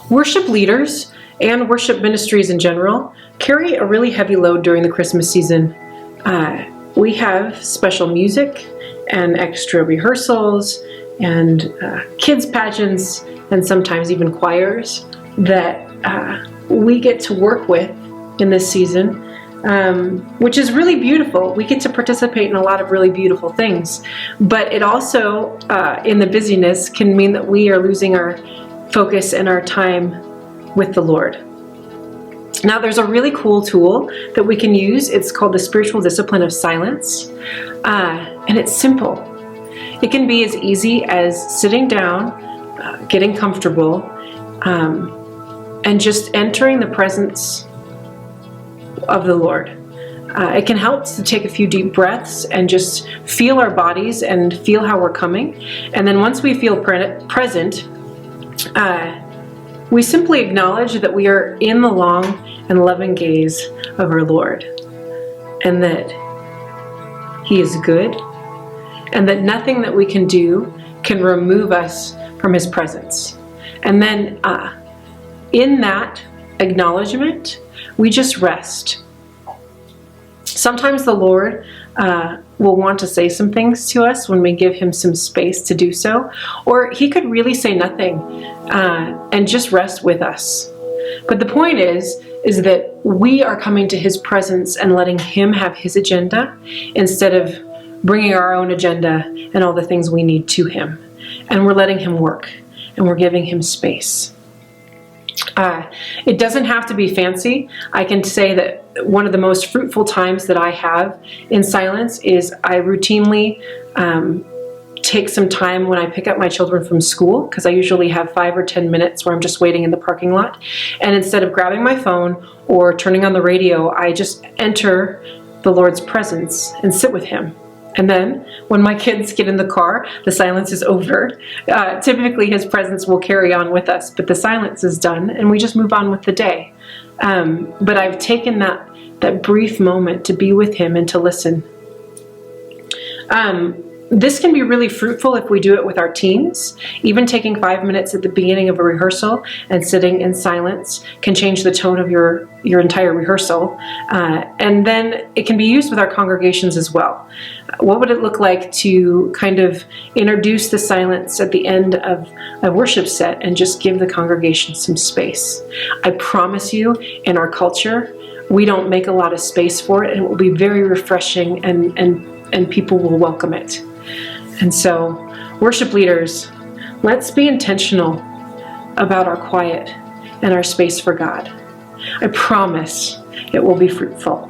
Worship leaders and worship ministries in general carry a really heavy load during the Christmas season. We have special music and extra rehearsals and kids pageants and sometimes even choirs that we get to work with in this season, which is really beautiful. We get to participate in a lot of really beautiful things, but it also, in the busyness, can mean that we are losing our focus and our time with the Lord. Now, there's a really cool tool that we can use. It's called the spiritual discipline of silence, and it's simple. It can be as easy as sitting down, getting comfortable, and just entering the presence of the Lord. It can help to take a few deep breaths and just feel our bodies and feel how we're coming. And then once we feel present, we simply acknowledge that we are in the long and loving gaze of our Lord, and that He is good, and that nothing that we can do can remove us from His presence. And then in that acknowledgement, we just rest. Sometimes the Lord will want to say some things to us when we give Him some space to do so, or He could really say nothing and just rest with us. But the point is that we are coming to His presence and letting Him have His agenda instead of bringing our own agenda and all the things we need to Him. And we're letting Him work, and we're giving Him space. It doesn't have to be fancy. I can say that one of the most fruitful times that I have in silence is I routinely take some time when I pick up my children from school, because I usually have 5 or 10 minutes where I'm just waiting in the parking lot. And instead of grabbing my phone or turning on the radio, I just enter the Lord's presence and sit with Him. And then when my kids get in the car, the silence is over. Typically His presence will carry on with us, but the silence is done and we just move on with the day. But I've taken that brief moment to be with Him and to listen. This can be really fruitful if we do it with our teens. Even taking 5 minutes at the beginning of a rehearsal and sitting in silence can change the tone of your entire rehearsal. And then it can be used with our congregations as well. What would it look like to kind of introduce the silence at the end of a worship set and just give the congregation some space? I promise you, in our culture, we don't make a lot of space for it, and it will be very refreshing, and people will welcome it. And so, worship leaders, let's be intentional about our quiet and our space for God. I promise it will be fruitful.